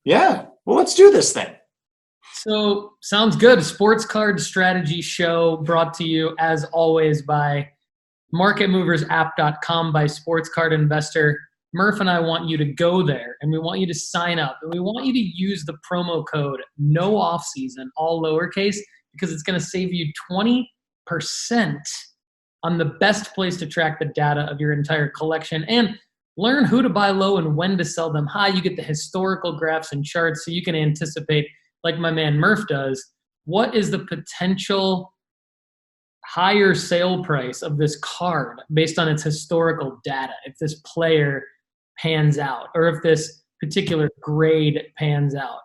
Yeah. Well, let's do this then. So sounds good. Sports Card Strategy Show brought to you as always by marketmoversapp.com by Sports Card Investor. Murph and I want you to go there, and we want you to sign up, and we want you to use the promo code no offseason, all lowercase, because it's going to save you 20% on the best place to track the data of your entire collection and learn who to buy low and when to sell them high. You get the historical graphs and charts so you can anticipate, like my man Murph does, what is the potential higher sale price of this card based on its historical data, if this player pans out or if this particular grade pans out.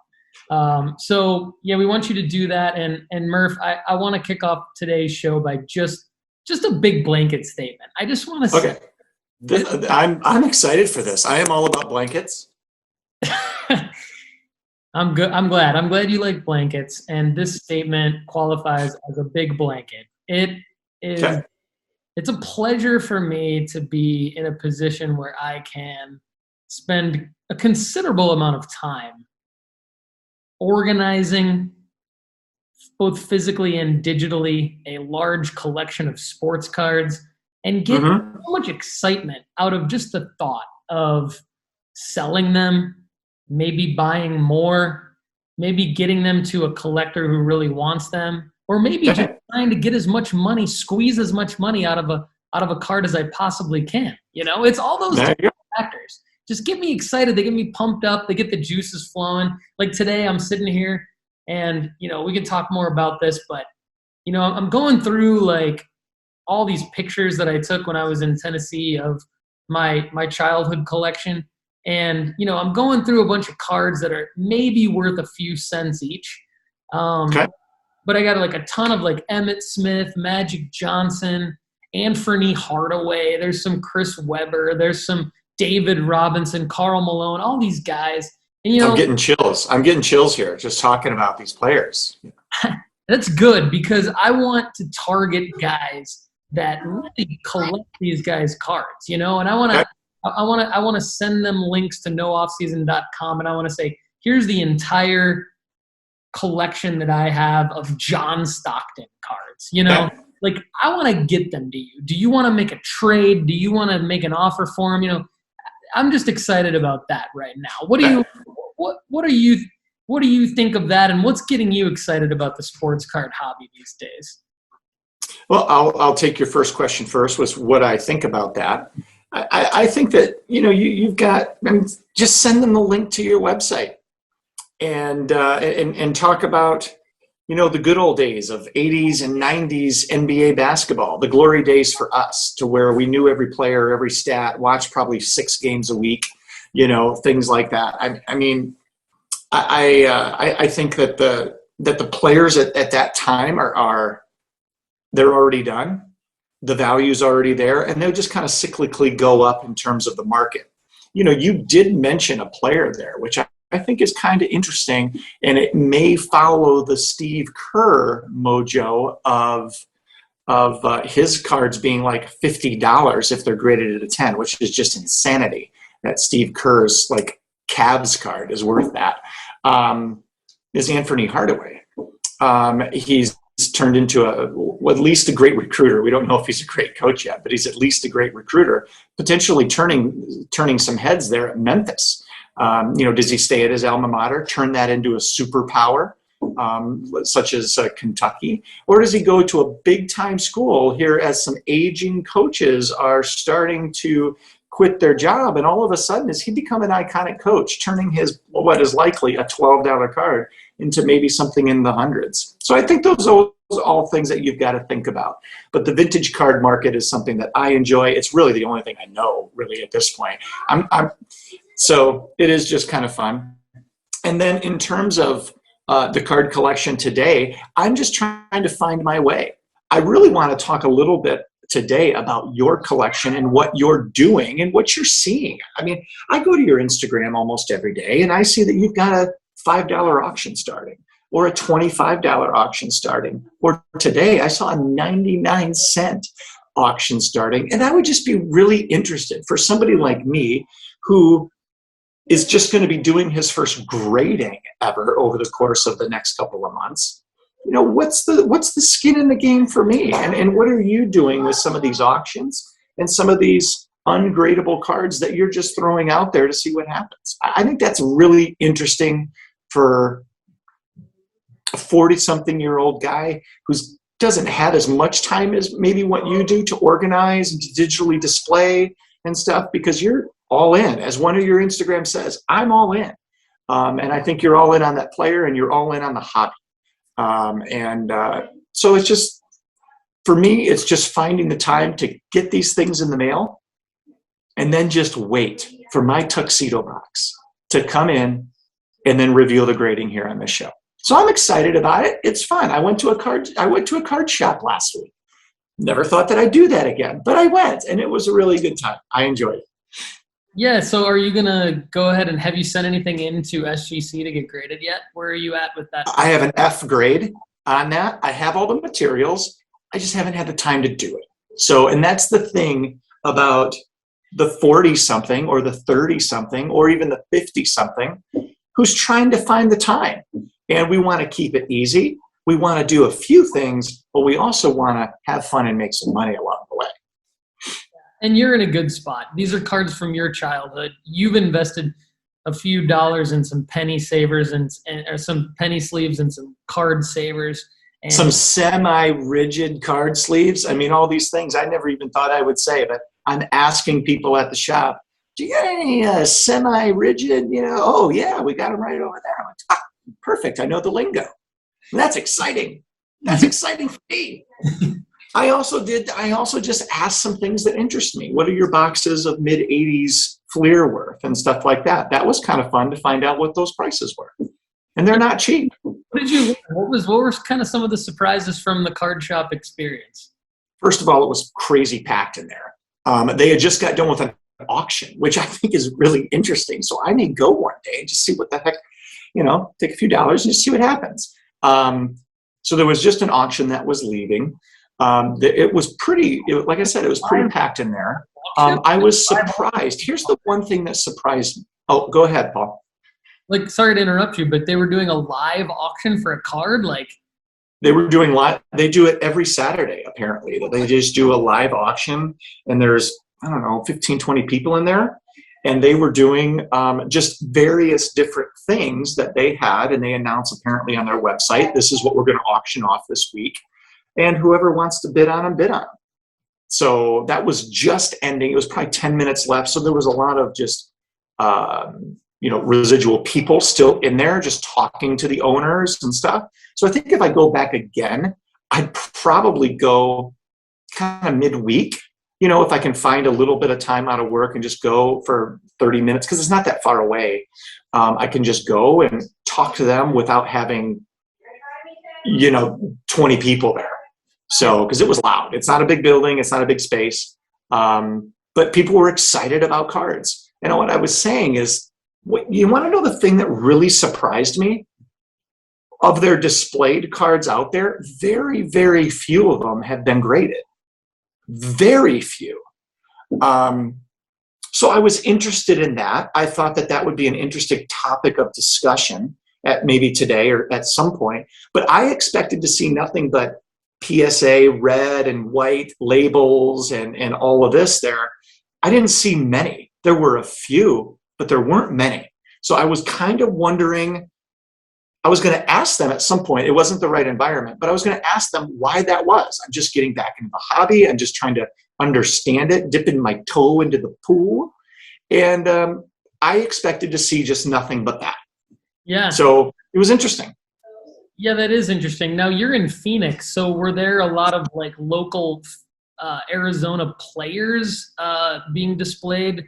So yeah, we want you to do that. And Murph, I want to kick off today's show by just a big blanket statement. I just want to say, I'm excited for this. I am all about blankets. I'm good. I'm glad you like blankets. And this statement qualifies as a big blanket. It is. Okay. It's a pleasure for me to be in a position where I can spend a considerable amount of time organizing, both physically and digitally, a large collection of sports cards and get so much excitement out of just the thought of selling them, maybe buying more, maybe getting them to a collector who really wants them, or maybe just trying to get as much money, squeeze as much money out of a card as I possibly can. You know, it's all those different factors. Just get me excited. They get me pumped up. They get the juices flowing. Like today, I'm sitting here, and we can talk more about this, but I'm going through like all these pictures that I took when I was in Tennessee of my childhood collection. And, I'm going through a bunch of cards that are maybe worth a few cents each. But I got like a ton of like Emmitt Smith, Magic Johnson, Anthony Hardaway. There's some Chris Webber. There's some David Robinson, Karl Malone, all these guys. And, I'm getting chills. I'm getting chills here just talking about these players. That's good because I want to target guys that really collect these guys' cards, and I want to send them links to nooffseason.com, and I want to say, here's the entire collection that I have of John Stockton cards. Like I want to get them to you. Do you want to make a trade? Do you want to make an offer for them? I'm just excited about that right now. What do you think of that, and what's getting you excited about the sports card hobby these days? Well, I'll take your first question first, was what I think about that. I think that, you've got, just send them the link to your website and talk about, the good old days of 80s and 90s NBA basketball, the glory days for us, to where we knew every player, every stat, watched probably 6 games a week, things like that. I think that the players at that time they're already done. The value's already there, and they'll just kind of cyclically go up in terms of the market. You did mention a player there, which I think is kind of interesting, and it may follow the Steve Kerr mojo of his cards being like $50 if they're graded at a 10, which is just insanity. That Steve Kerr's like Cavs card is worth that. Is Anthony Hardaway. He's turned into at least a great recruiter. We don't know if he's a great coach yet, but he's at least a great recruiter, potentially turning some heads there at Memphis. Does he stay at his alma mater, turn that into a superpower, such as Kentucky? Or does he go to a big-time school here as some aging coaches are starting to quit their job, and all of a sudden, does he become an iconic coach, turning his, what is likely a $12 card into maybe something in the hundreds? So I think those are all things that you've got to think about. But the vintage card market is something that I enjoy. It's really the only thing I know, really, at this point. So it is just kind of fun. And then in terms of the card collection today, I'm just trying to find my way. I really want to talk a little bit today about your collection and what you're doing and what you're seeing. I go to your Instagram almost every day, and I see that you've got a $5 auction starting, or a $25 auction starting, or today I saw a 99-cent auction starting. And I would just be really interested for somebody like me who is just going to be doing his first grading ever over the course of the next couple of months. What's the skin in the game for me? And what are you doing with some of these auctions and some of these ungradable cards that you're just throwing out there to see what happens? I think that's really interesting for a 40-something-year-old guy who doesn't have as much time as maybe what you do to organize and to digitally display and stuff, because you're all in. As one of your Instagram says, I'm all in. And I think you're all in on that player and you're all in on the hobby. So it's just, for me, it's just finding the time to get these things in the mail and then just wait for my tuxedo box to come in and then reveal the grading here on this show. So I'm excited about it. It's fun. I went to a card shop last week. Never thought that I'd do that again, but I went and it was a really good time. I enjoyed it. Yeah. So are you going to go ahead and have you sent anything into SGC to get graded yet? Where are you at with that? I have an F grade on that. I have all the materials. I just haven't had the time to do it. So, and that's the thing about the 40-something or the 30-something or even the 50-something who's trying to find the time. And we want to keep it easy. We want to do a few things, but we also want to have fun and make some money along the way. And you're in a good spot. These are cards from your childhood. You've invested a few dollars in some penny savers and or some penny sleeves and some card savers. And some semi-rigid card sleeves. I mean, all these things I never even thought I would say, but I'm asking people at the shop, do you got any semi-rigid, oh yeah, we got them right over there. I'm like, perfect. I know the lingo. And that's exciting. That's exciting for me. I also just asked some things that interest me. What are your boxes of mid-80s Fleer worth and stuff like that? That was kind of fun to find out what those prices were. And they're not cheap. What did you? What were kind of some of the surprises from the card shop experience? First of all, it was crazy packed in there. They had just got done with an auction, which I think is really interesting. So I may go one day and just see what the heck, take a few dollars and just see what happens. So there was just an auction that was leaving. It was like I said, it was pretty packed in there. I was surprised. Here's the one thing that surprised me. Oh, go ahead, Paul. Sorry to interrupt you, but they were doing a live auction for a card? They were doing live. They do it every Saturday, apparently. They just do a live auction, and there's, 15, 20 people in there. And they were doing just various different things that they had, and they announced apparently on their website, this is what we're going to auction off this week. And whoever wants to bid on them, bid on them. So that was just ending. It was probably 10 minutes left. So there was a lot of just, residual people still in there just talking to the owners and stuff. So I think if I go back again, I'd probably go kind of midweek, if I can find a little bit of time out of work and just go for 30 minutes, because it's not that far away. I can just go and talk to them without having, 20 people there. So, because it was loud. It's not a big building. It's not a big space. But people were excited about cards. And what I was saying is, you want to know the thing that really surprised me? Of their displayed cards out there, very, very few of them have been graded. Very few. So I was interested in that. I thought that would be an interesting topic of discussion at maybe today or at some point. But I expected to see nothing but PSA red and white labels and all of this there. I didn't see many. There were a few, but there weren't many. So I was kind of wondering, I was going to ask them at some point, it wasn't the right environment, but I was going to ask them why that was. I'm just getting back into the hobby. I'm just trying to understand it, dipping my toe into the pool. And I expected to see just nothing but that. Yeah. So it was interesting. Yeah, that is interesting. Now you're in Phoenix. So were there a lot of local Arizona players being displayed,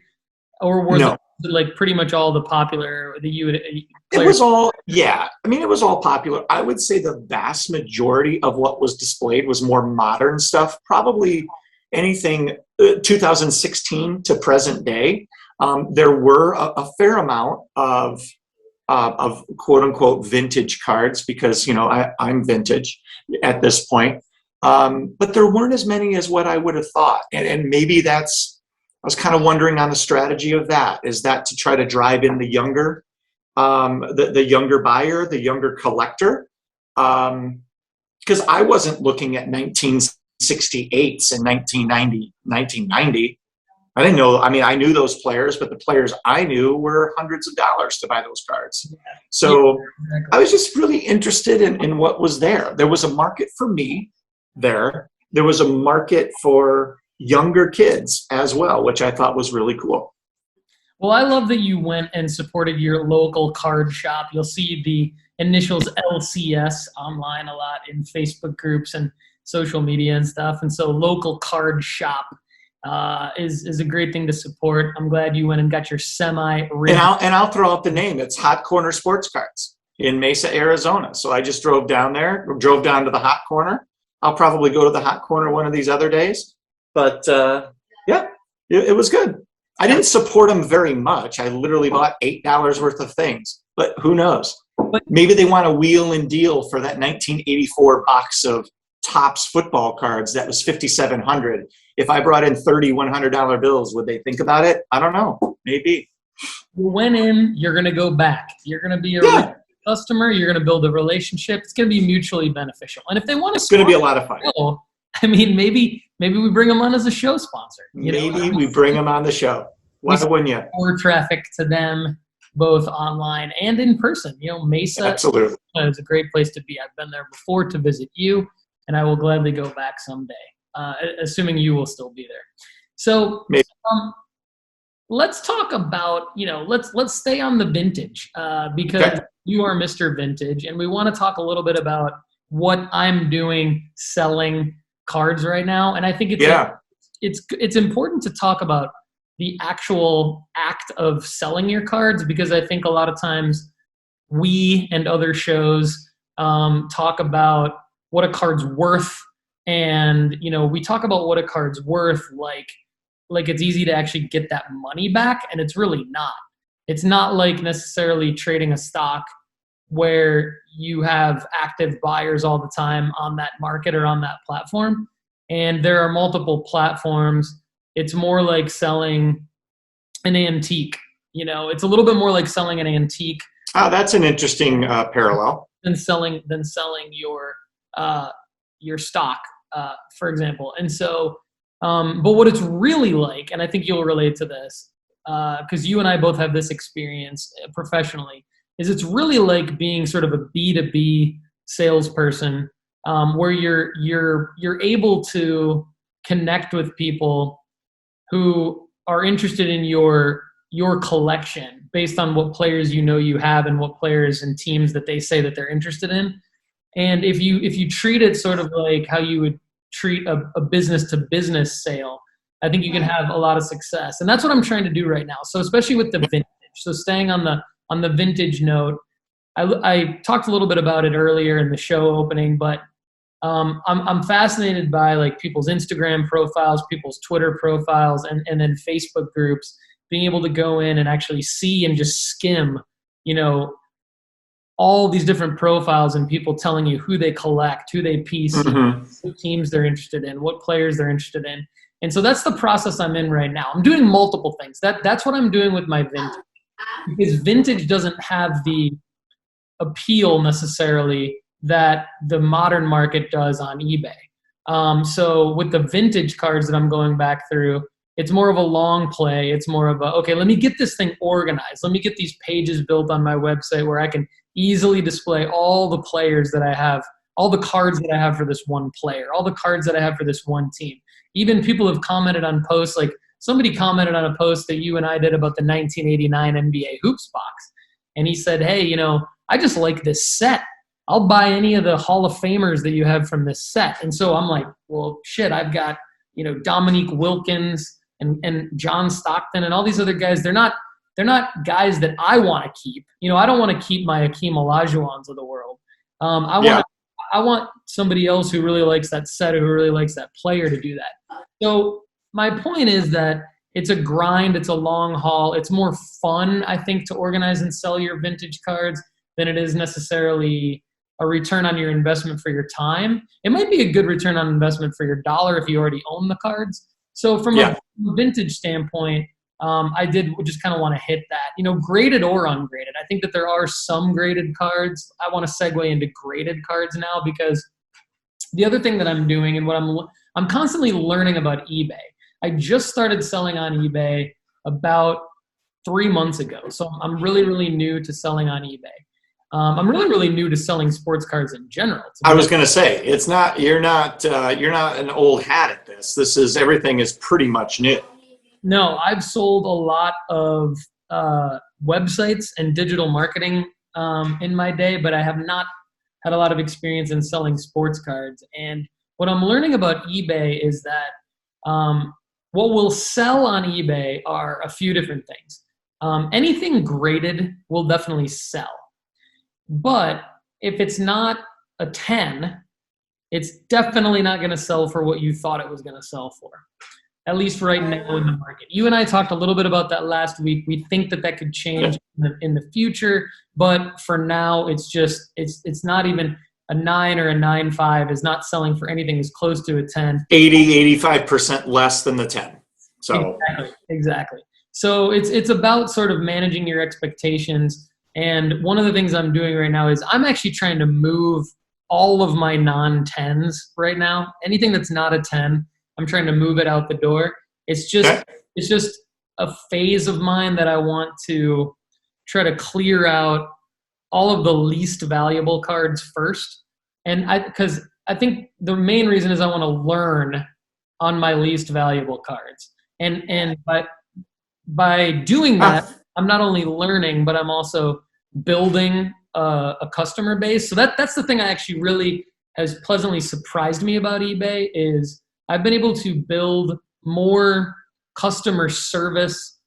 or was it pretty much all the popular players? It was all, yeah. I mean, it was all popular. I would say the vast majority of what was displayed was more modern stuff, probably anything 2016 to present day. There were a fair amount of quote unquote vintage cards because, I'm vintage at this point. But there weren't as many as what I would have thought. And maybe that's was kind of wondering on the strategy of that. Is that to try to drive in the younger, the younger buyer, the younger collector? Because I wasn't looking at 1968s and 1990. I didn't know. I mean, I knew those players, but the players I knew were hundreds of dollars to buy those cards. So I was just really interested in what was there. There was a market for me there. There was a market for younger kids as well, which I thought was really cool. Well, I love that you went and supported your local card shop. You'll see the initials LCS online a lot in Facebook groups and social media and stuff. And so local card shop is a great thing to support. I'm glad you went and got your semi-ring. And I'll throw out the name. It's Hot Corner Sports Cards in Mesa, Arizona. So I just drove down to the Hot Corner. I'll probably go to the Hot Corner one of these other days. But yeah, it was good. I didn't support them very much. I literally bought $8 worth of things. But who knows? Maybe they want a wheel and deal for that 1984 box of Topps football cards that was $5,700. If I brought in 30 $100 bills, would they think about it? I don't know. Maybe. You went in, you're going to go back. You're going to be a customer. You're going to build a relationship. It's going to be mutually beneficial. And if they want to, it's going to be a lot of fun. I mean, maybe we bring them on as a show sponsor. Maybe we bring them on the show. Why wouldn't you? More traffic to them, both online and in person. Mesa absolutely is a great place to be. I've been there before to visit you, and I will gladly go back someday, assuming you will still be there. So let's talk about, let's stay on the vintage because you are Mr. Vintage, and we want to talk a little bit about what I'm doing selling cards right now. And I think it's important to talk about the actual act of selling your cards, because I think a lot of times we and other shows talk about what a card's worth, and we talk about what a card's worth like it's easy to actually get that money back, and it's really not. It's not like necessarily trading a stock where you have active buyers all the time on that market or on that platform, and there are multiple platforms. It's more like selling an antique. It's a little bit more like selling an antique. Oh, that's an interesting parallel. Than selling your stock, for example. And so, but what it's really like, and I think you'll relate to this, because you and I both have this experience professionally, is it's really like being sort of a B2B salesperson, where you're able to connect with people who are interested in your collection based on what players you have and what players and teams that they say that they're interested in. And if you treat it sort of like how you would treat a business to business sale, I think you can have a lot of success. And that's what I'm trying to do right now. So especially with the vintage. So staying on the vintage note, I talked a little bit about it earlier in the show opening, but I'm fascinated by like people's Instagram profiles, people's Twitter profiles, and then Facebook groups, being able to go in and actually see and just skim, all these different profiles and people telling you who they collect, who they piece, what teams they're interested in, what players they're interested in. And so that's the process I'm in right now. I'm doing multiple things. That's what I'm doing with my vintage, because vintage doesn't have the appeal necessarily that the modern market does on eBay. So with the vintage cards that I'm going back through, it's more of a long play. It's more of okay, let me get this thing organized. Let me get these pages built on my website where I can easily display all the players that I have, all the cards that I have for this one player, all the cards that I have for this one team. Even people have commented on posts, like somebody commented on a post that you and I did about the 1989 NBA Hoops box. And he said, hey, I just like this set. I'll buy any of the Hall of Famers that you have from this set. And so I'm like, well, shit, I've got, Dominique Wilkins and John Stockton and all these other guys. They're not guys that I want to keep. I don't want to keep my Akeem Olajuwons of the world. I want somebody else who really likes that set, who really likes that player, to do that. So my point is that it's a grind. It's a long haul. It's more fun, I think, to organize and sell your vintage cards than it is necessarily a return on your investment for your time. It might be a good return on investment for your dollar if you already own the cards, So from Yeah. a vintage standpoint, I did just kind of want to hit that, graded or ungraded. I think that there are some graded cards. I want to segue into graded cards now, because the other thing that I'm doing and what I'm constantly learning about eBay. I just started selling on eBay about 3 months ago. So I'm really, really new to selling on eBay. I'm really, really new to selling sports cards in general. I was going to say, you're not an old hat at this. Everything is pretty much new. No, I've sold a lot of websites and digital marketing in my day, but I have not had a lot of experience in selling sports cards. And what I'm learning about eBay is that what will sell on eBay are a few different things. Anything graded will definitely sell. But if it's not a 10, it's definitely not going to sell for what you thought it was going to sell for, at least right now in the market. You and I talked a little bit about that last week. We think that could change in the future, but for now, it's not even a 9 or a 9.5 is not selling for anything as close to a 10. 85% less than the 10. So Exactly. So it's about sort of managing your expectations. And one of the things I'm doing right now is I'm actually trying to move all of my non-10s right now. Anything that's not a 10, I'm trying to move it out the door. It's just a phase of mine that I want to try to clear out all of the least valuable cards first. And because I think the main reason is I want to learn on my least valuable cards. And by doing that, I'm not only learning, but I'm also building a customer base. So that's the thing I actually really has pleasantly surprised me about eBay is I've been able to build more customer service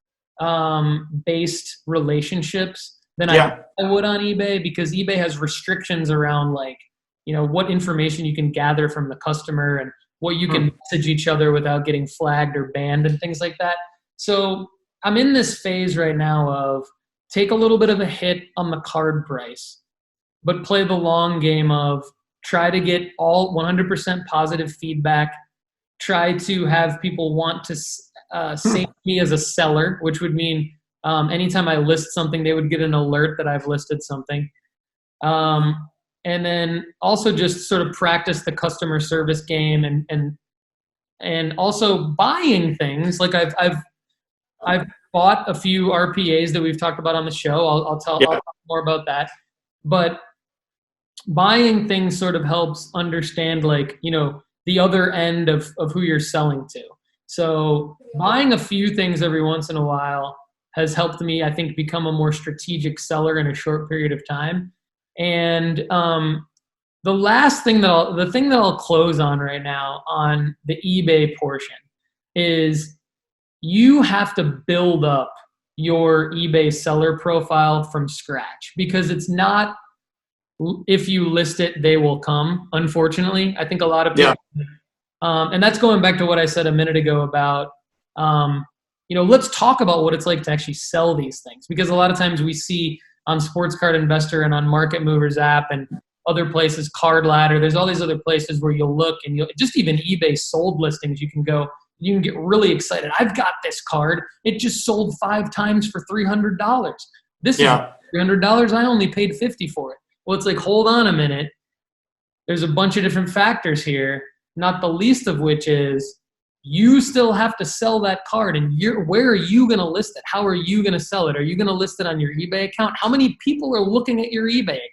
based relationships than I would on eBay, because eBay has restrictions around what information you can gather from the customer and what you can message each other without getting flagged or banned and things like that. So I'm in this phase right now of take a little bit of a hit on the card price, but play the long game of try to get all 100% positive feedback, try to have people want to save me as a seller, which would mean anytime I list something, they would get an alert that I've listed something. And then also just sort of practice the customer service game and also buying things. Like I've bought a few RPAs that we've talked about on the show. I'll talk more about that. But buying things sort of helps understand the other end of who you're selling to. So buying a few things every once in a while has helped me, I think, become a more strategic seller in a short period of time. And the thing that I'll close on right now on the eBay portion is you have to build up your eBay seller profile from scratch, because it's not if you list it, they will come. Unfortunately, I think a lot of people, and that's going back to what I said a minute ago about, let's talk about what it's like to actually sell these things, because a lot of times we see on Sports Card Investor and on Market Movers app and other places, Card Ladder, there's all these other places where you'll look and just even eBay sold listings, you can get really excited. I've got this card. It just sold 5 times for $300. This is $300. I only paid $50 for it. Well, it's like, hold on a minute. There's a bunch of different factors here, not the least of which is you still have to sell that card. And where are you going to list it? How are you going to sell it? Are you going to list it on your eBay account? How many people are looking at your eBay account?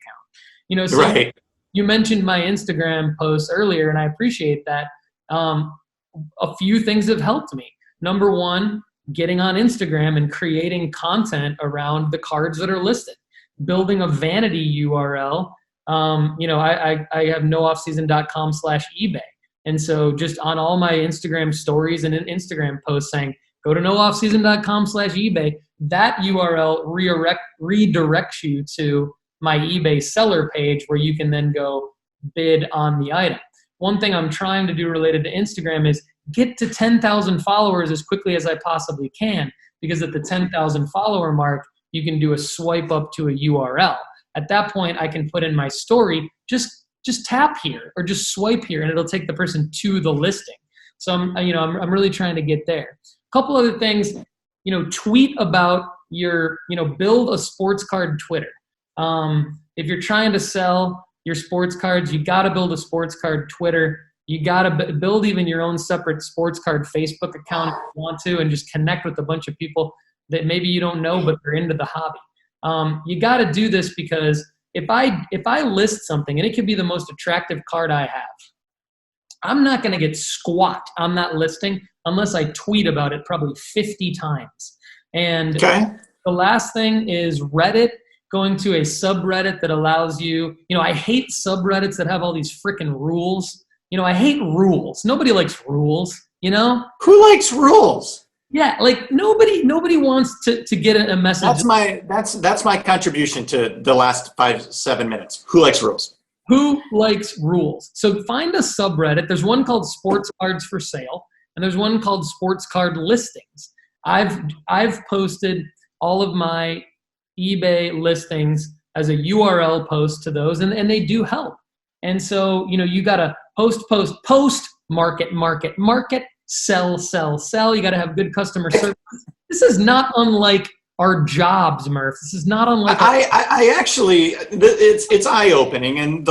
So you mentioned my Instagram post earlier, and I appreciate that. A few things have helped me. Number one, getting on Instagram and creating content around the cards that are listed, building a vanity URL. I have nooffseason.com/eBay. And so just on all my Instagram stories and Instagram posts saying, go to nooffseason.com/eBay, that URL redirects you to my eBay seller page where you can then go bid on the item. One thing I'm trying to do related to Instagram is get to 10,000 followers as quickly as I possibly can, because at the 10,000 follower mark, you can do a swipe up to a URL. At that point, I can put in my story, just tap here or just swipe here, and it'll take the person to the listing. So I'm really trying to get there. A couple other things, tweet about your, build a sports card Twitter. If you're trying to sell your sports cards, you got to build a sports card Twitter. You got to build even your own separate sports card Facebook account if you want to, and just connect with a bunch of people that maybe you don't know, but they're into the hobby. You got to do this because if I list something, and it could be the most attractive card I have, I'm not going to get squat on that listing unless I tweet about it probably 50 times. And the last thing is Reddit, going to a subreddit that allows you, I hate subreddits that have all these freaking rules. I hate rules. Nobody likes rules, Who likes rules? Yeah, like nobody wants to get a message. That's my contribution to the last 5-7 minutes. Who likes rules? Who likes rules? So find a subreddit. There's one called Sports Cards for Sale, and there's one called Sports Card Listings. I've posted all of my eBay listings as a URL post to those, and they do help. And so, you got to post, market, sell. You got to have good customer service. This is not unlike our jobs, Murph. This is not unlike. I actually, it's eye-opening. And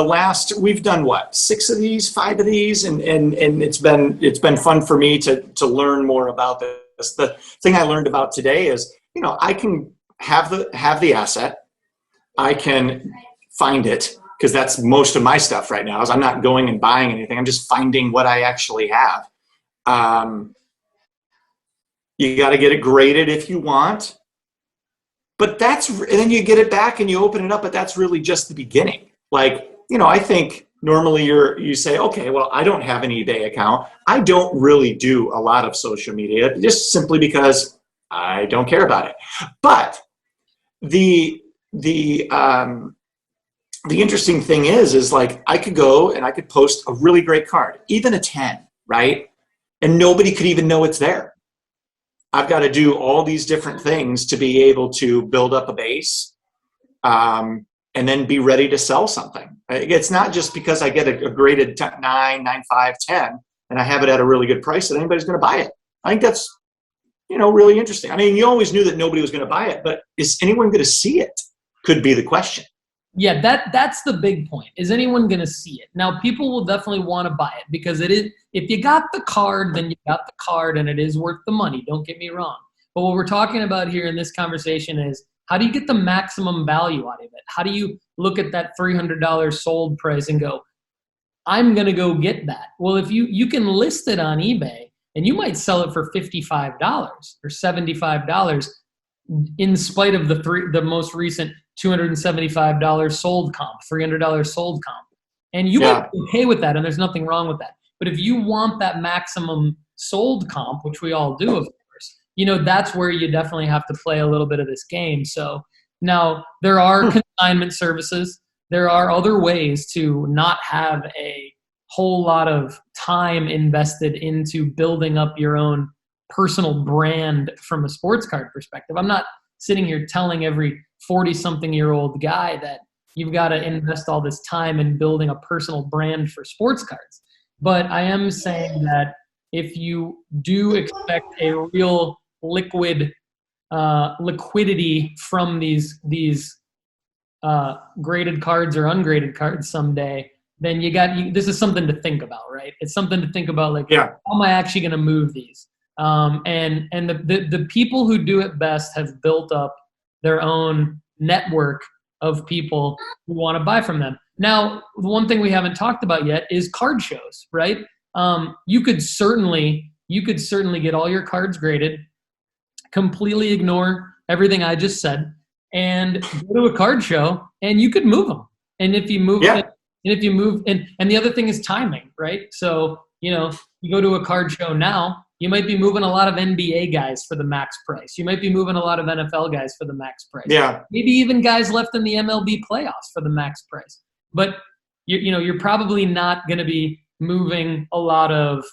we've done what, 5 of these, and it's been fun for me to learn more about this. The thing I learned about today is, I can have the asset, I can find it, because that's most of my stuff right now. Is I'm not going and buying anything. I'm just finding what I actually have. You got to get it graded if you want, but and then you get it back and you open it up, but that's really just the beginning. Like, I think normally you say, okay, well, I don't have an eBay account. I don't really do a lot of social media just simply because I don't care about it. But the interesting thing is like I could go and I could post a really great card, even a 10, right? And nobody could even know it's there. I've got to do all these different things to be able to build up a base, and then be ready to sell something. It's not just because I get a graded 9, 9.5, 10, and I have it at a really good price that anybody's going to buy it. I think that's, really interesting. I mean, you always knew that nobody was going to buy it, but is anyone going to see it? Could be the question. Yeah, that's the big point. Is anyone going to see it? Now, people will definitely want to buy it because it is. If you got the card, then you got the card, and it is worth the money. Don't get me wrong. But what we're talking about here in this conversation is how do you get the maximum value out of it? How do you look at that $300 sold price and go, I'm going to go get that? Well, if you can list it on eBay, and you might sell it for $55 or $75 in spite of the most recent $275 sold comp, $300 sold comp. And you might be okay with that, and there's nothing wrong with that. But if you want that maximum sold comp, which we all do, of course, that's where you definitely have to play a little bit of this game. So now there are consignment services. There are other ways to not have a whole lot of time invested into building up your own personal brand from a sports card perspective. I'm not sitting here telling every 40-something-year-old guy that you've got to invest all this time in building a personal brand for sports cards. But I am saying that if you do expect a real liquidity from these graded cards or ungraded cards someday, then this is something to think about, right? It's something to think about, like, how am I actually going to move these? And the people who do it best have built up their own network of people who want to buy from them. Now, the one thing we haven't talked about yet is card shows, right? You could certainly get all your cards graded, completely ignore everything I just said, and go to a card show, and you could move them. And if you move, and the other thing is timing, right? So, you go to a card show now, you might be moving a lot of NBA guys for the max price. You might be moving a lot of NFL guys for the max price. Yeah. Maybe even guys left in the MLB playoffs for the max price. But you're probably not going to be moving a lot of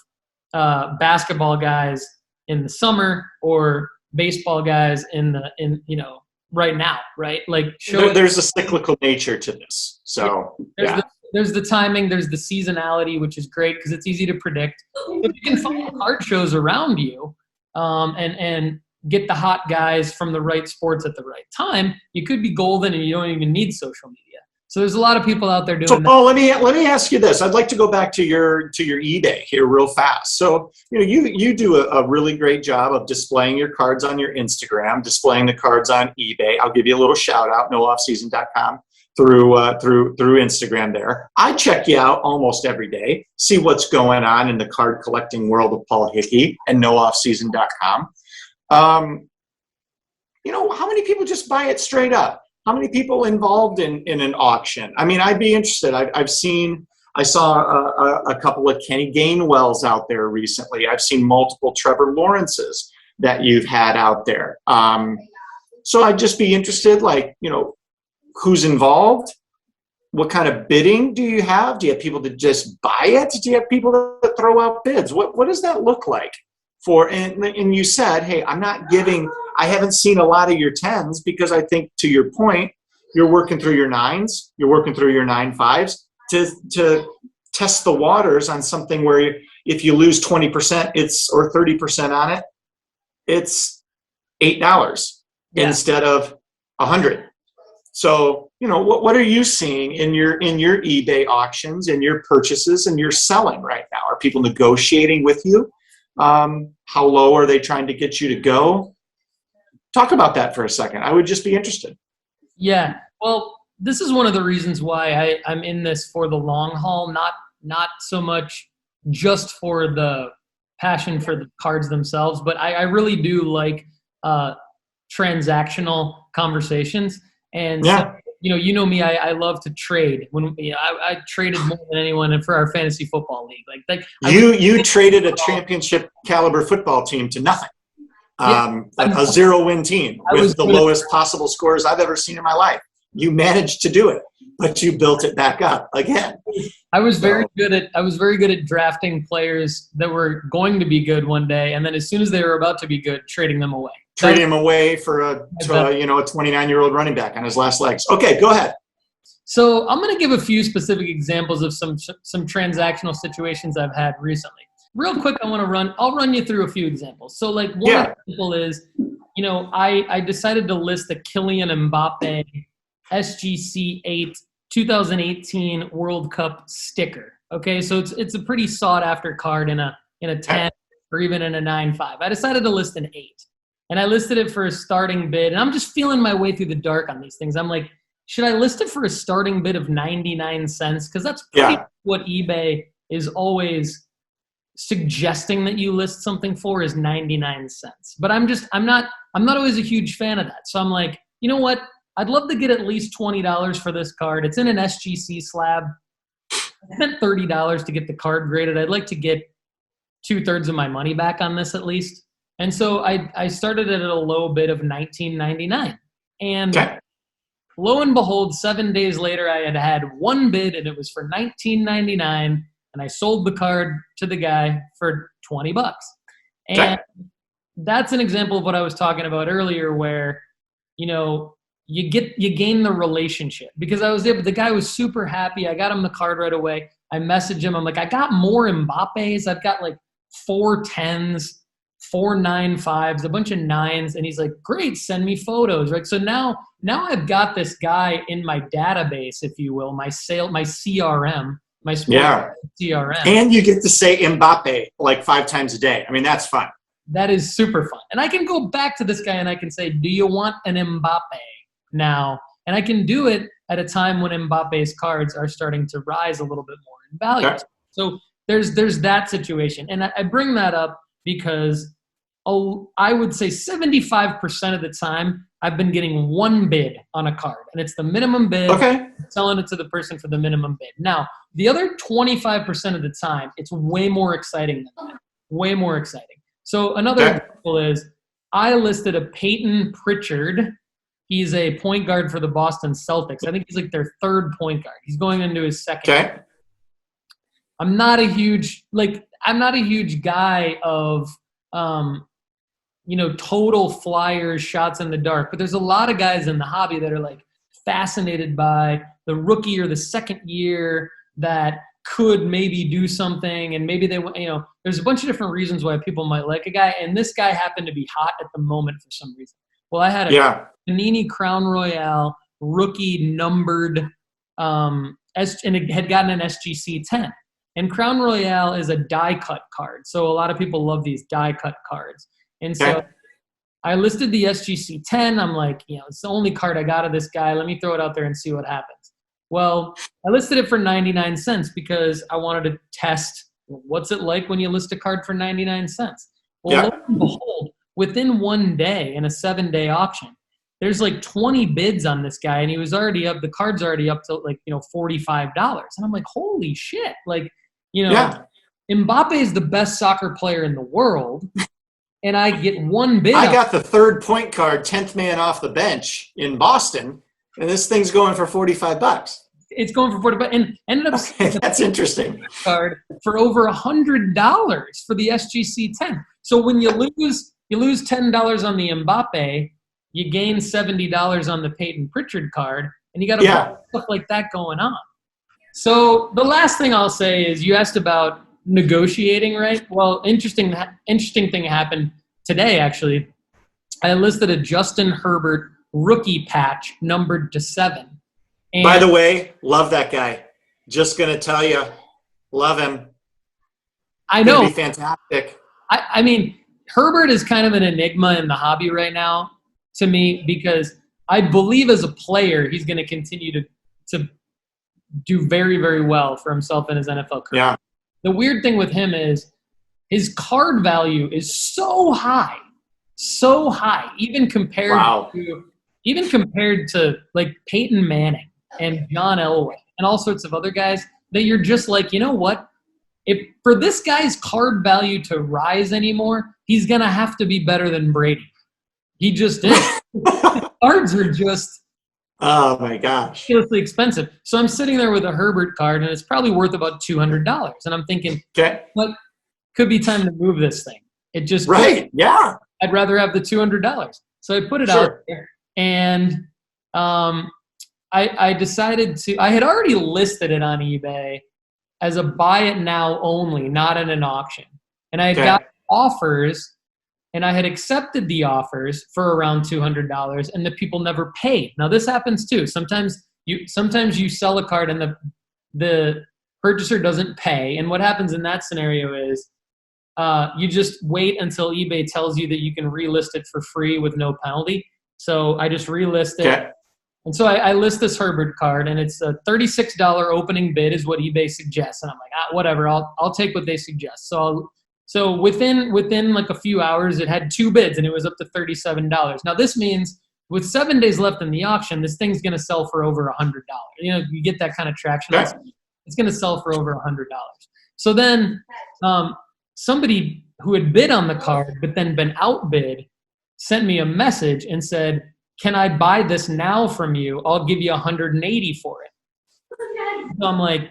basketball guys in the summer or baseball guys in right now, right? Like, there's a cyclical nature to this. So There's the timing. There's the seasonality, which is great because it's easy to predict. If you can find card shows around you, and get the hot guys from the right sports at the right time, you could be golden, and you don't even need social media. So there's a lot of people out there doing that. Paul, let me ask you this. I'd like to go back to your eBay here real fast. So you do a really great job of displaying your cards on your Instagram, displaying the cards on eBay. I'll give you a little shout out, nooffseason.com through Instagram there. I check you out almost every day, see what's going on in the card collecting world of Paul Hickey and nooffseason.com. How many people just buy it straight up? How many people involved in an auction? I mean, I'd be interested. I saw a couple of Kenny Gainwells out there recently. I've seen multiple Trevor Lawrences that you've had out there. So I'd just be interested, who's involved? What kind of bidding do you have? Do you have people that just buy it? Do you have people that throw out bids? What does that look like? And you said, hey, I haven't seen a lot of your 10s because I think, to your point, you're working through your 9s, you're working through your 9.5s to test the waters on something where if you lose 20% or 30% on it, it's $8 instead of $100. So, what are you seeing in your eBay auctions, in your purchases, and your selling right now? Are people negotiating with you? How low are they trying to get you to go? Talk about that for a second. I would just be interested. Yeah. Well, this is one of the reasons why I'm in this for the long haul, not so much just for the passion for the cards themselves, but I really do like transactional conversations. And yeah. So, you know me, I love to trade. When I traded more than anyone for our fantasy football league. You traded a championship caliber football team to nothing. A 0-win team with the lowest possible scores I've ever seen in my life. You managed to do it, but you built it back up again. I was very good at drafting players that were going to be good one day, and then as soon as they were about to be good, trading them away. Trading him away for a 29-year-old running back on his last legs. Okay, go ahead. So I'm going to give a few specific examples of some transactional situations I've had recently. Real quick, I'll run you through a few examples. So one example is, I decided to list the Kylian Mbappe SGC 8 2018 World Cup sticker. Okay, so it's a pretty sought after card in a 10 or even in a 9.5. I decided to list an 8. And I listed it for a starting bid. And I'm just feeling my way through the dark on these things. I'm like, should I list it for a starting bid of 99 cents? Because that's pretty much what eBay is always suggesting that you list something for is 99 cents. But I'm not always a huge fan of that. So I'm like, you know what? I'd love to get at least $20 for this card. It's in an SGC slab. I spent $30 to get the card graded. I'd like to get 2/3 of my money back on this at least. And so I started it at a low bid of $19.99. And lo and behold, 7 days later, I had one bid, and it was for $19.99. And I sold the card to the guy for $20. And that's an example of what I was talking about earlier, where, you gain the relationship, because the guy was super happy. I got him the card right away. I messaged him. I'm like, I got more Mbappes. I've got 4 10s, 4 9.5s, a bunch of 9s. And he's like, great, send me photos. Right. So now I've got this guy in my database, if you will, my CRM, my sports CRM. And you get to say Mbappe 5 times a day. I mean, that's fun. That is super fun. And I can go back to this guy and I can say, do you want an Mbappe now? And I can do it at a time when Mbappe's cards are starting to rise a little bit more in value. Okay. So there's that situation. And I bring that up because I would say 75% of the time I've been getting one bid on a card, and it's the minimum bid. Okay. Selling it to the person for the minimum bid. Now, the other 25% of the time, it's way more exciting than that. Way more exciting. So another example is I listed a Peyton Pritchard. He's a point guard for the Boston Celtics. I think he's their third point guard. He's going into his second. Okay. I'm not a huge guy of total flyers, shots in the dark. But there's a lot of guys in the hobby that are fascinated by the rookie or the second year that could maybe do something, and maybe they, there's a bunch of different reasons why people might like a guy, and this guy happened to be hot at the moment for some reason. Well, I had a Panini Crown Royale rookie numbered, and it had gotten an SGC 10. And Crown Royale is a die cut card, so a lot of people love these die cut cards. And so I listed the SGC 10. I'm like, it's the only card I got of this guy. Let me throw it out there and see what happens. Well, I listed it for 99 cents because I wanted to test what's it like when you list a card for 99 cents. Well, lo and behold, within one day in a 7-day auction, there's like 20 bids on this guy, and he was already up. The card's already up to like, $45. And I'm like, holy shit. Like, Mbappe is the best soccer player in the world, and I get one bid. I got the third point card, 10th man off the bench in Boston, and this thing's going for $45. It's going for $40, and ended up that's interesting. Card for over $100 for the SGC 10. So when you lose $10 on the Mbappe, you gain $70 on the Peyton Pritchard card, and you got stuff like that going on. So the last thing I'll say is, you asked about negotiating, right? Well, interesting thing happened today, actually. I listed a Justin Herbert rookie patch numbered to 7. And by the way, love that guy. Just going to tell you, love him. I know. Be fantastic. I mean, Herbert is kind of an enigma in the hobby right now to me, because I believe as a player he's going to continue to do very, very well for himself in his NFL career. Yeah. The weird thing with him is his card value is so high, even compared to like Peyton Manning and John Elway and all sorts of other guys, that you're just like, you know what? If for this guy's card value to rise anymore, he's going to have to be better than Brady. He just is. Cards are just oh my gosh, ridiculously expensive. So I'm sitting there with a Herbert card, and it's probably worth about $200. And I'm thinking, what could be time to move this thing? It just right, yeah. I'd rather have the $200. So I put it out there, and I decided to. I had already listed it on eBay as a buy it now only, not in an auction, and I had got offers. And I had accepted the offers for around $200, and the people never paid. Now this happens too. Sometimes you sell a card and the purchaser doesn't pay. And what happens in that scenario is you just wait until eBay tells you that you can relist it for free with no penalty. So I just relist it. And so I list this Herbert card, and it's a $36 opening bid is what eBay suggests. And I'm like, whatever, I'll take what they suggest. So within like a few hours, it had 2 bids, and it was up to $37. Now this means with 7 days left in the auction, this thing's going to sell for over $100. You get that kind of traction. Yeah. It's going to sell for over $100. So then somebody who had bid on the card but then been outbid sent me a message and said, "Can I buy this now from you? I'll give you $180 for it." So I'm like,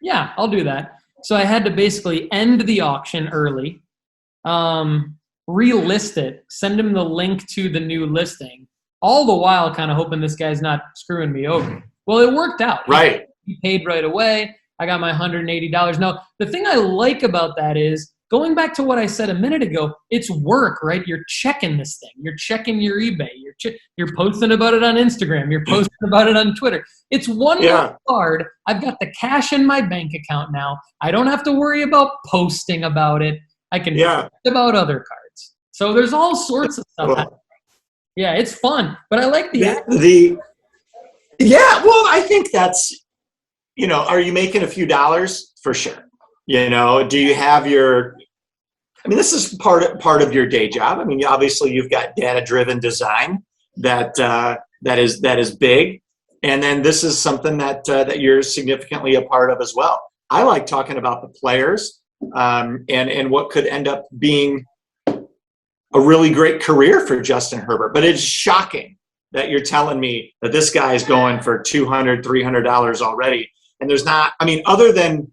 "Yeah, I'll do that." So I had to basically end the auction early, relist it, send him the link to the new listing, all the while kind of hoping this guy's not screwing me over. Well, it worked out. Right. He paid right away. I got my $180. Now, the thing I like about that is, going back to what I said a minute ago, it's work, right? You're checking this thing. You're checking your eBay. You're posting about it on Instagram. You're posting about it on Twitter. It's one card. I've got the cash in my bank account now. I don't have to worry about posting about it. I can post about other cards. So there's all sorts of stuff happening. Yeah, it's fun. But I like the well, I think that's, are you making a few dollars? For sure. Do you have this is part of your day job. I mean, obviously you've got data-driven design that is big. And then this is something that you're significantly a part of as well. I like talking about the players and what could end up being a really great career for Justin Herbert. But it's shocking that you're telling me that this guy is going for $200, $300 already. And there's not, other than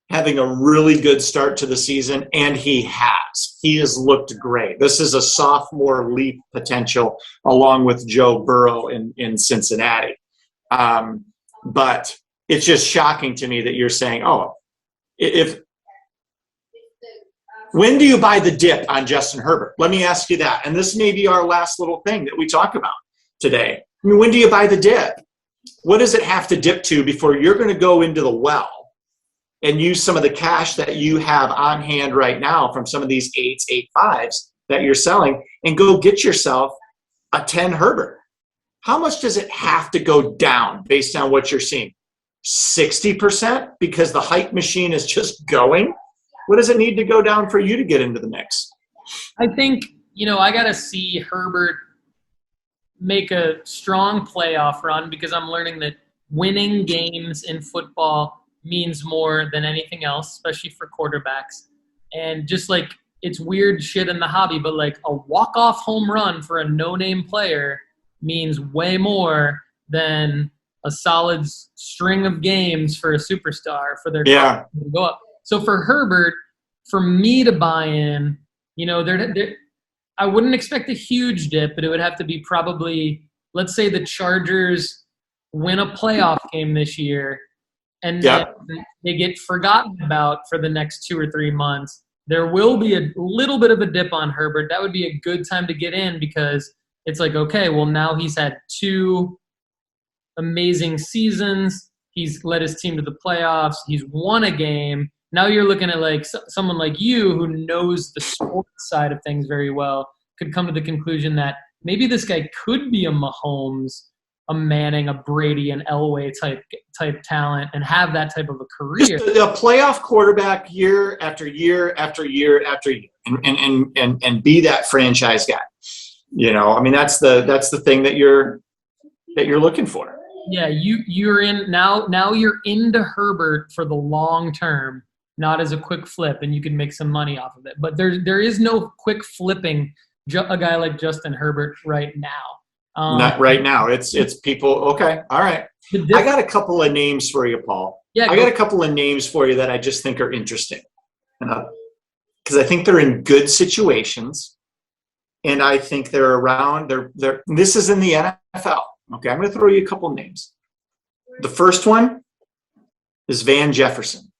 having a really good start to the season, and he has looked great. This is a sophomore leap potential along with Joe Burrow in Cincinnati. But it's just shocking to me that you're saying, oh, if when do you buy the dip on Justin Herbert? Let me ask you that. And this may be our last little thing that we talk about today. I mean, when do you buy the dip? What does it have to dip to before you're going to go into the well and use some of the cash that you have on hand right now from some of these 8s, 8.5s that you're selling and go get yourself a 10 Herbert? How much does it have to go down based on what you're seeing? 60% because the hype machine is just going? What does it need to go down for you to get into the mix? I think, I got to see Herbert make a strong playoff run because I'm learning that winning games in football means more than anything else, especially for quarterbacks. And just like it's weird shit in the hobby, but like a walk-off home run for a no-name player means way more than a solid string of games for a superstar for their to go up. So for Herbert, for me to buy in, I wouldn't expect a huge dip, but it would have to be probably, let's say the Chargers win a playoff game this year and then they get forgotten about for the next 2 or 3 months. There will be a little bit of a dip on Herbert. That would be a good time to get in because it's like, okay, well now he's had 2 amazing seasons. He's led his team to the playoffs. He's won a game. Now you're looking at like someone like you who knows the sports side of things very well could come to the conclusion that maybe this guy could be a Mahomes, a Manning, a Brady, an Elway type talent and have that type of a career. Just a playoff quarterback year after year after year after year and be that franchise guy. I mean that's the thing that you're looking for. Yeah, you're in now you're into Herbert for the long term, not as a quick flip, and you can make some money off of it. But there is no quick flipping a guy like Justin Herbert right now. Not right now. It's people. Okay, all right. I got a couple of names for you, Paul. Yeah, I got a couple of names for you that I just think are interesting, because I think they're in good situations, and I think they're around. They're. This is in the NFL. Okay, I'm going to throw you a couple of names. The first one is Van Jefferson.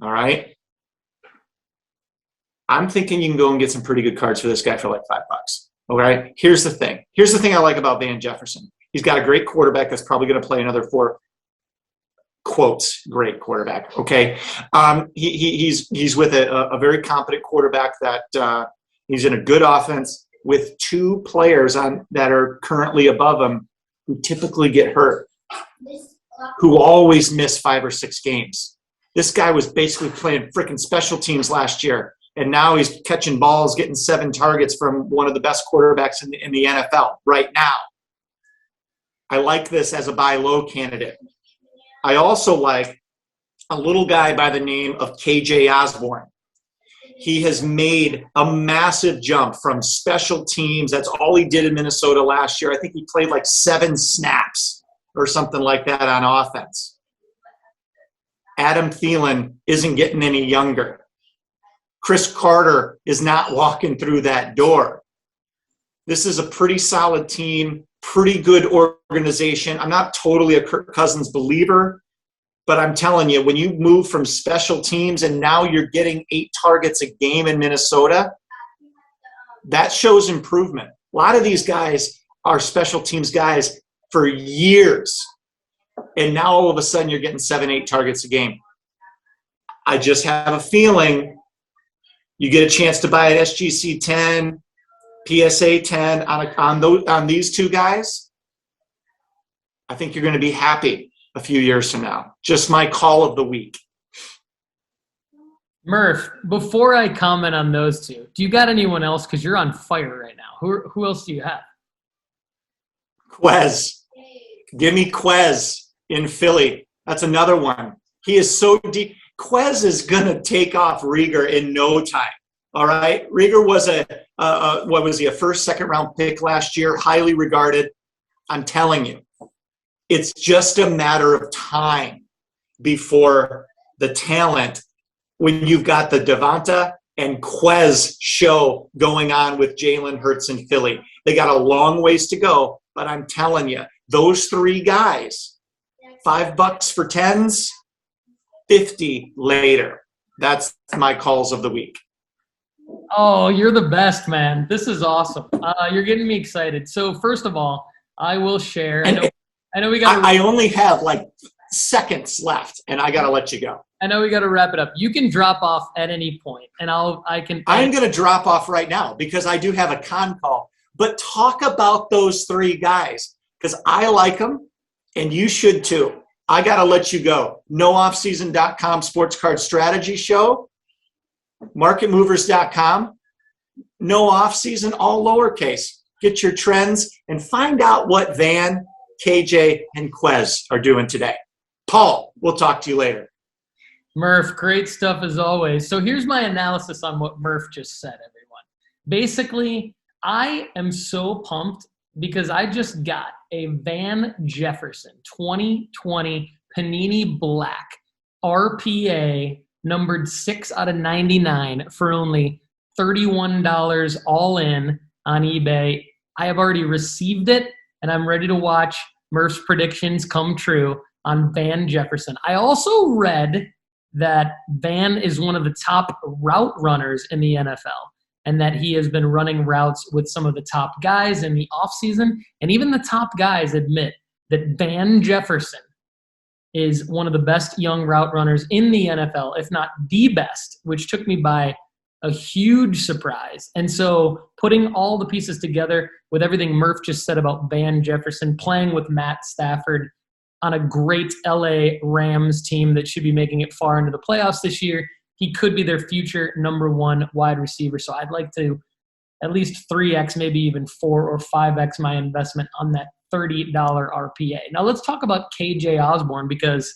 All right. I'm thinking you can go and get some pretty good cards for this guy for like $5. Okay. Here's the thing. Here's the thing I like about Van Jefferson. He's got a great quarterback that's probably going to play another 4 quotes. Great quarterback. Okay. He's with a very competent quarterback that he's in a good offense with 2 players that are currently above him who typically get hurt, who always miss 5 or 6 games. This guy was basically playing freaking special teams last year, and now he's catching balls, getting 7 targets from one of the best quarterbacks in the NFL right now. I like this as a buy low candidate. I also like a little guy by the name of KJ Osborne. He has made a massive jump from special teams. That's all he did in Minnesota last year. I think he played like 7 snaps or something like that on offense. Adam Thielen isn't getting any younger. Chris Carter is not walking through that door. This is a pretty solid team, pretty good organization. I'm not totally a Kirk Cousins believer, but I'm telling you, when you move from special teams and now you're getting 8 targets a game in Minnesota, that shows improvement. A lot of these guys are special teams guys for years, and now all of a sudden you're getting 7, 8 targets a game. I just have a feeling you get a chance to buy an SGC 10, PSA 10 on these 2 guys. I think you're going to be happy a few years from now. Just my call of the week. Murph, before I comment on those 2, do you got anyone else? Because you're on fire right now. Who else do you have? Quez. Give me Quez in Philly. That's another one. He is so deep. Quez is going to take off Rieger in no time. All right? Rieger was what was he, a first, second round pick last year, highly regarded. I'm telling you, it's just a matter of time before the talent, when you've got the Devonta and Quez show going on with Jalen Hurts in Philly. They got a long ways to go, but I'm telling you, those 3 guys $5 for 10s, 50 later. That's my calls of the week. Oh, you're the best, man. This is awesome. You're getting me excited. So first of all, I will share. I know we got. I only have like seconds left, and I got to let you go. I know we got to wrap it up. You can drop off at any point, and I'm going to drop off right now because I do have a con call. But talk about those three guys because I like them, and you should too. I got to let you go. NoOffSeason.com Sports Card Strategy Show, MarketMovers.com, No Off Season, all lowercase. Get your trends and find out what Van, KJ, and Quez are doing today. Paul, we'll talk to you later. Murph, great stuff as always. So here's my analysis on what Murph just said, everyone. Basically, I am so pumped because I just got a Van Jefferson 2020 Panini Black RPA numbered 6 out of 99 for only $31 all in on eBay. I have already received it, and I'm ready to watch Murph's predictions come true on Van Jefferson. I also read that Van is one of the top route runners in the NFL and that he has been running routes with some of the top guys in the offseason. And even the top guys admit that Van Jefferson is one of the best young route runners in the NFL, if not the best, which took me by a huge surprise. And so putting all the pieces together with everything Murph just said about Van Jefferson, playing with Matt Stafford on a great LA Rams team that should be making it far into the playoffs this year, he could be their future number one wide receiver. So I'd like to at least 3x, maybe even 4 or 5x my investment on that $30 RPA. Now let's talk about KJ Osborne because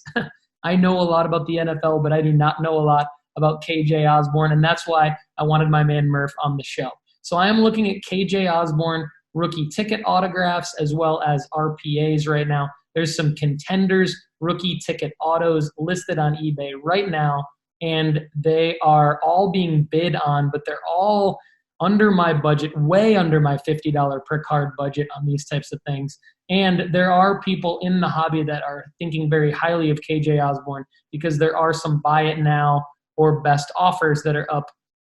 I know a lot about the NFL, but I do not know a lot about KJ Osborne, and that's why I wanted my man Murph on the show. So I am looking at KJ Osborne rookie ticket autographs as well as RPAs right now. There's some contenders rookie ticket autos listed on eBay right now, and they are all being bid on, but they're all under my budget, way under my $50 per card budget on these types of things. And there are people in the hobby that are thinking very highly of KJ Osborne because there are some buy it now or best offers that are up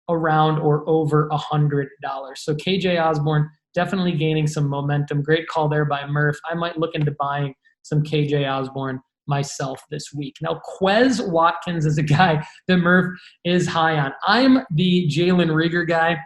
around or over $100. So KJ Osborne definitely gaining some momentum. Great call there by Murph. I might look into buying some KJ Osborne myself this week. Now, Quez Watkins is a guy that Murph is high on. I'm the Jalen Reagor guy.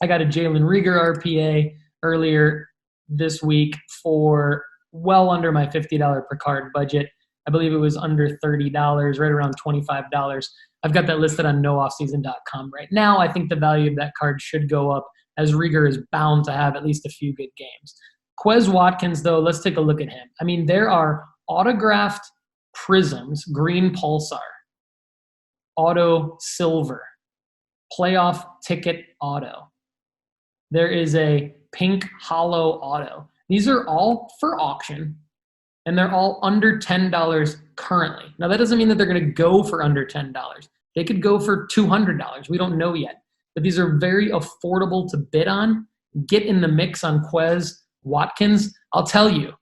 I got a Jalen Reagor RPA earlier this week for well under my $50 per card budget. I believe it was under $30, right around $25. I've got that listed on nooffseason.com right now. I think the value of that card should go up as Reagor is bound to have at least a few good games. Quez Watkins, though, let's take a look at him. I mean, there are autographed prisms, green pulsar, auto silver, playoff ticket auto. There is a pink hollow auto. These are all for auction, and they're all under $10 currently. Now, that doesn't mean that they're going to go for under $10. They could go for $200. We don't know yet. But these are very affordable to bid on. Get in the mix on Quez Watkins. I'll tell you,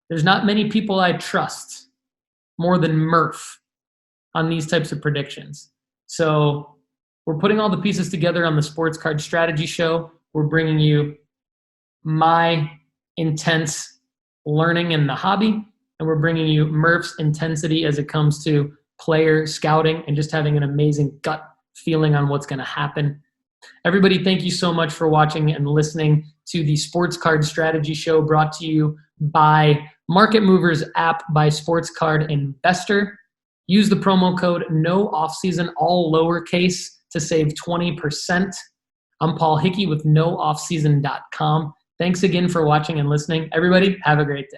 there's not many people I trust more than Murph on these types of predictions. So we're putting all the pieces together on the Sports Card Strategy Show. We're bringing you my intense learning in the hobby, and we're bringing you Murph's intensity as it comes to player scouting and just having an amazing gut feeling on what's going to happen. Everybody, thank you so much for watching and listening to the Sports Card Strategy Show brought to you by Market Movers app by Sports Card Investor. Use the promo code NOOFFSEASON, all lowercase, to save 20%. I'm Paul Hickey with NoOffSeason.com. Thanks again for watching and listening. Everybody, have a great day.